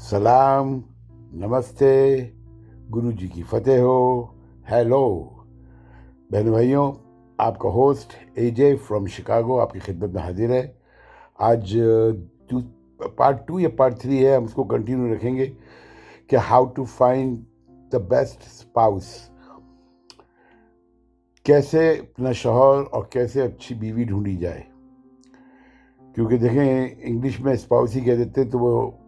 सलाम, नमस्ते, गुरु जी की फतेह हो, हेलो। बहन भाइयों, आपका होस्ट एजे फ्रॉम शिकागो आपकी खिदमत में हाजिर है। आज पार्ट 2 या पार्ट 3 है, हम उसको कंटिन्यू रखेंगे कि how to find the best spouse, कैसे अपना शौहर और कैसे अच्छी बीवी ढूंढी जाए। क्योंकि देखें, इंग्लिश में स्पाउस ही कह देते हैं, तो वो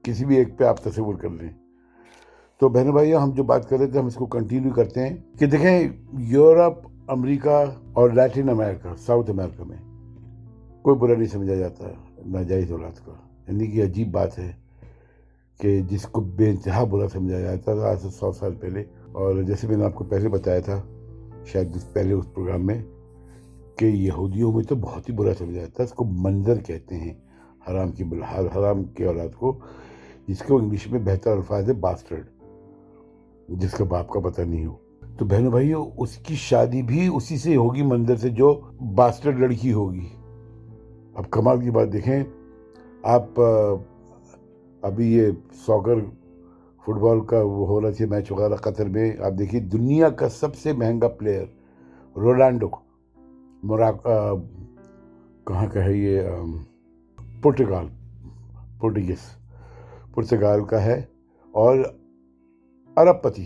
किसी भी एक पे आप तस्वीर कर लें। तो बहनों भाइयों, हम जो बात कर रहे थे हम इसको कंटिन्यू करते हैं कि देखें, यूरोप, अमेरिका और लैटिन अमेरिका, साउथ अमेरिका में कोई बुरा नहीं समझा जाता नाजायज़ औलाद को। यानी कि अजीब बात है कि जिसको बेइंतहा बुरा समझा जाता था आज से 100 साल पहले। और जैसे मैंने आपको पहले बताया था, शायद पहले उस प्रोग्राम में, कि यहूदियों में तो बहुत ही बुरा समझा जाता है। इसको मंजर कहते हैं, हराम के औलाद को, जिसको इंग्लिश में बेहतर अल्फाज है बास्टर्ड, जिसका बाप का पता नहीं हो। तो बहनों भाइयों, उसकी शादी भी उसी से होगी मंदिर से जो बास्टर्ड लड़की होगी। अब कमाल की बात देखें आप, अभी ये सॉकर फुटबॉल का वो हो रहा था मैच वगैरह कतर में, आप देखिए दुनिया का सबसे महंगा प्लेयर रोनाल्डो, कहाँ का है ये, पुर्तगाल का है, और अरबपति,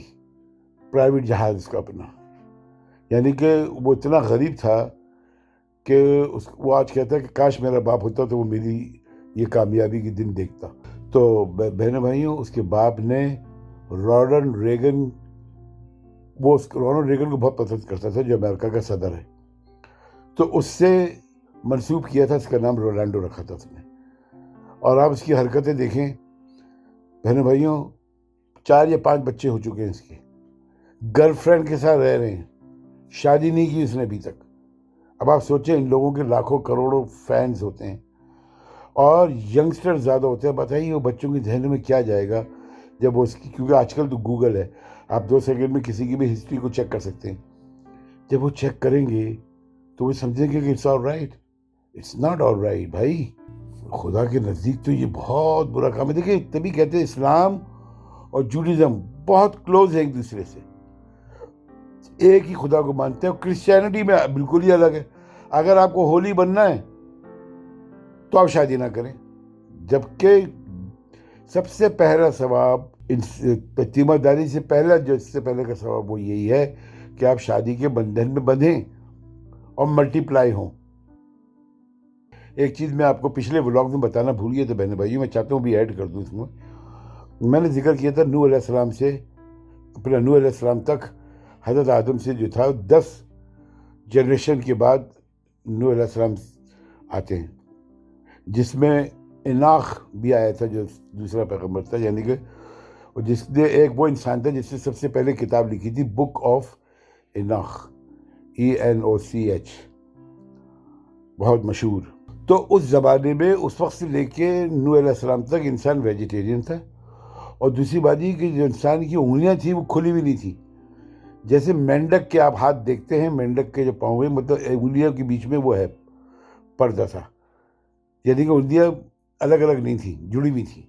प्राइवेट जहाज उसका अपना। यानी कि वो इतना गरीब था कि वो आज कहता है कि काश मेरा बाप होता तो वो मेरी ये कामयाबी के दिन देखता। तो बहनों भाइयों, उसके बाप ने रोनाल्ड रेगन को बहुत पसंद करता था, जो अमेरिका का सदर है। तो उससे मंसूब किया था, इसका नाम रोनाल्डो रखा था उसने। और आप इसकी हरकतें देखें बहनों भाइयों, 4 या 5 बच्चे हो चुके हैं इसके, गर्लफ्रेंड के साथ रह रहे हैं, शादी नहीं की उसने अभी तक। अब आप सोचें, इन लोगों के लाखों करोड़ों फैंस होते हैं और यंगस्टर ज़्यादा होते हैं। बताइए वो बच्चों के जहन में क्या जाएगा जब वो उसकी, क्योंकि आजकल तो गूगल है, आप 2 सेकंड में किसी की भी हिस्ट्री को चेक कर सकते हैं। जब वो चेक करेंगे तो वो समझेंगे कि it's all right, it's not all right. भाई, खुदा के नज़दीक तो ये बहुत बुरा काम है। देखिए, तभी कहते हैं इस्लाम और जूडिज्म बहुत क्लोज है एक दूसरे से, एक ही खुदा को मानते हैं। क्रिश्चियनिटी में बिल्कुल ही अलग है। अगर आपको होली बनना है तो आप शादी ना करें, जबकि सबसे पहला सवाब, तीमारदारी से पहला जो इससे पहले का सवाब वो यही है कि आप शादी के बंधन में बंधें और मल्टीप्लाई हों। एक चीज़ मैं आपको पिछले व्लॉग में बताना भूल गया था बहन भाइयों, मैं चाहता हूँ भी ऐड कर दूँ इसमें। मैंने जिक्र किया था नूह अलैहिस्सलाम से, अपना नूह अलैहिस्सलाम तक हज़रत आदम से जो था 10 जनरेशन के बाद नूह अलैहिस्सलाम आते हैं, जिसमें इनाख भी आया था जो दूसरा पैगम्बर था। यानी कि जिसने एक वो इंसान था जिसने सबसे पहले किताब लिखी थी, बुक ऑफ इनाख, ENOCH, बहुत मशहूर। तो उस ज़माने में उस वक्त से लेके नूह अलैहिस्सलाम तक इंसान वेजिटेरियन था। और दूसरी बात ये कि जो इंसान की उंगलियां थी वो खुली भी नहीं थी। जैसे मेंढक के आप हाथ देखते हैं, मेंढक के जो पाँव, मतलब उंगलियों के बीच में वो है पर्दा था, यानी कि उंगलियां अलग अलग नहीं थी, जुड़ी हुई थी।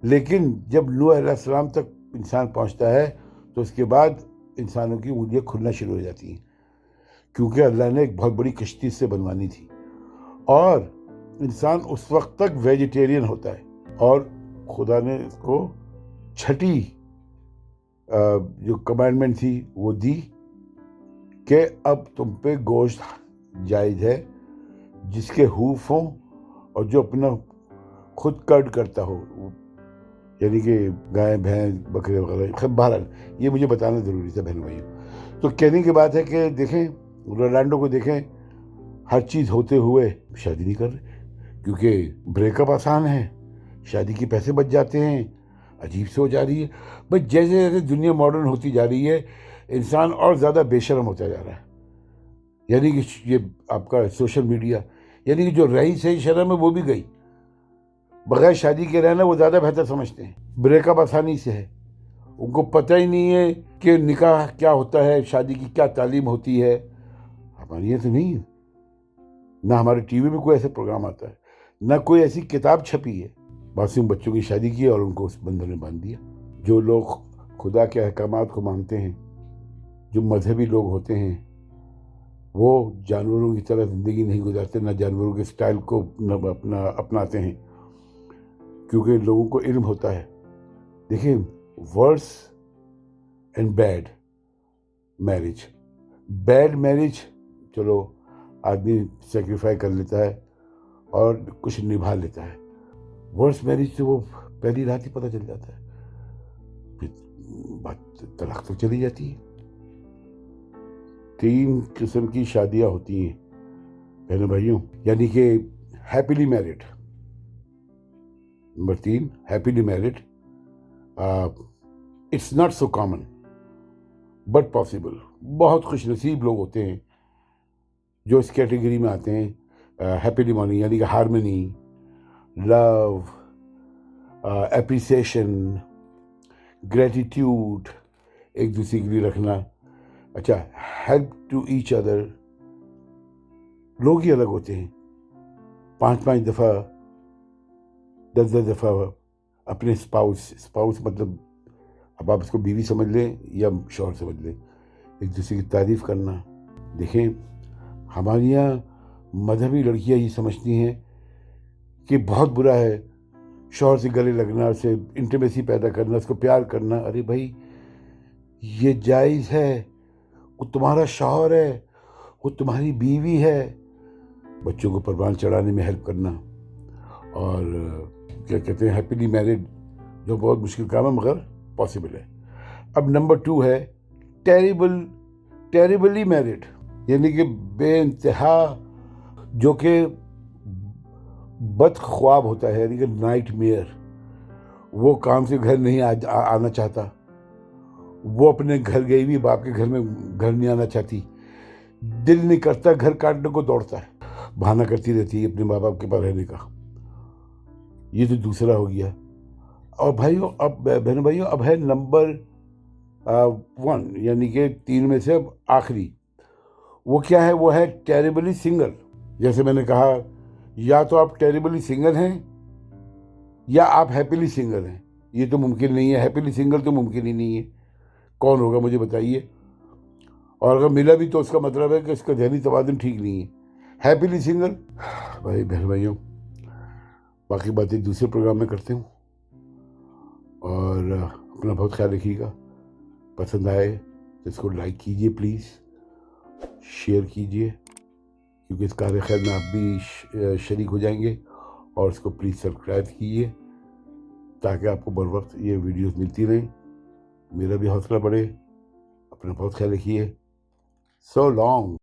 लेकिन जब नूह अलैहिस्सलाम तक इंसान पहुंचता है तो उसके बाद इंसानों की उंगलियां खुलना शुरू हो जाती हैं, क्योंकि अल्लाह ने एक बहुत बड़ी कश्ती से बनवानी थी। और इंसान उस वक्त तक वेजिटेरियन होता है, और खुदा ने इसको छठी जो कमांडमेंट थी वो दी कि अब तुम पे गोश्त जायज़ है जिसके हूफ हों और जो अपना खुद कर्ड करता हो, यानी कि गाय, भैंस, बकरे वगैरह। बहरहाल ये मुझे बताना ज़रूरी था बहन भाइयों। तो कहने की बात है कि देखें, रोनाल्डो को देखें, हर चीज़ होते हुए शादी नहीं कर रहे, क्योंकि ब्रेकअप आसान है, शादी के पैसे बच जाते हैं, अजीब से हो जा रही है। बस जैसे जैसे दुनिया मॉडर्न होती जा रही है, इंसान और ज़्यादा बेशर्म होता जा रहा है। यानी कि ये आपका सोशल मीडिया, यानी कि जो रही सही शर्म है वो भी गई। बगैर शादी के रहना वो ज़्यादा बेहतर समझते हैं। ब्रेकअप आसानी से है, उनको पता ही नहीं है कि निकाह क्या होता है, शादी की क्या तालीम होती है। हमारे यहाँ तो नहीं है, ना हमारे टीवी में कोई ऐसे प्रोग्राम आता है, ना कोई ऐसी किताब छपी है। मासूम बच्चों की शादी की और उनको उस बंधन में बांध दिया। जो लोग खुदा के अहकामात को मानते हैं, जो मजहबी लोग होते हैं, वो जानवरों की तरह ज़िंदगी नहीं गुजारते, ना जानवरों के स्टाइल को न अपनाते हैं, क्योंकि लोगों को इल्म होता है। देखिए, worse and bad marriage, bad marriage चलो आदमी सेक्रीफाई कर लेता है और कुछ निभा लेता है, वर्स मैरिज तो वो पहली रात ही पता चल जाता है, फिर बात तलाक तक चली जाती है। 3 किस्म की शादियां होती हैं बहनों भाइयों, यानी कि happily married, number 3 happily married, it's not so common but possible. बहुत खुश नसीब लोग होते हैं जो इस कैटेगरी में आते हैं। हैप्पीली मॉर्निंग यानी कि हारमनी, लव, एप्रिसिएशन, ग्रेटिट्यूड, एक दूसरे के लिए रखना, अच्छा हेल्प टू ईच अदर। लोग ही अलग होते हैं, 5-5 दफ़ा 10-10 दफ़ा अपने स्पाउस मतलब अब आप इसको बीवी समझ लें या शौहर समझ लें, एक दूसरे की तारीफ़ करना। देखें, हमारे यहाँ मजहबी लड़कियाँ ये समझती हैं कि बहुत बुरा है शौहर से गले लगना, उससे इंटीमेसी पैदा करना, उसको प्यार करना। अरे भाई, ये जायज़ है, वो तुम्हारा शौहर है, वो तुम्हारी बीवी है। बच्चों को परवान चढ़ाने में हेल्प करना, और क्या कहते हैं हैप्पीली मैरिड, जो बहुत मुश्किल काम है मगर पॉसिबल है। अब नंबर 2 है टेरिबली मैरिड, यानी कि बेइंतहा, जो कि बदख्वाब होता है, यानी कि नाइट मेयर। वो काम से घर नहीं आना चाहता, वो अपने घर गई हुई बाप के घर में घर नहीं आना चाहती, दिल नहीं करता, घर काटने को दौड़ता है, बहाना करती रहती है अपने माँ बाप के पास रहने का। ये तो दूसरा हो गया। और भाइयों, अब बहनों भाइयों, अब है नंबर 1, यानी कि 3 में से अब आखिरी। वो क्या है? वो है टेरिबली सिंगल। जैसे मैंने कहा, या तो आप टेरिबली सिंगल हैं या आप हैप्पीली सिंगल हैं। ये तो मुमकिन नहीं है, हैप्पीली सिंगल तो मुमकिन ही नहीं है। कौन होगा मुझे बताइए? और अगर मिला भी तो उसका मतलब है कि इसका ज़हनी तवाज़ुन ठीक नहीं है। हैप्पीली सिंगल, भाई बहन भाइयों, बाकी बातें दूसरे प्रोग्राम में करते हूँ। और अपना बहुत ख्याल रखिएगा। पसंद आए तो इसको लाइक कीजिए प्लीज़, शेयर कीजिए, क्योंकि इस कार्य खैर में आप भी शरीक हो जाएंगे। और इसको प्लीज़ सब्सक्राइब कीजिए ताकि आपको बर वक्त ये वीडियोस मिलती रहें, मेरा भी हौसला बढ़े। अपना बहुत ख्याल रखिए। So long.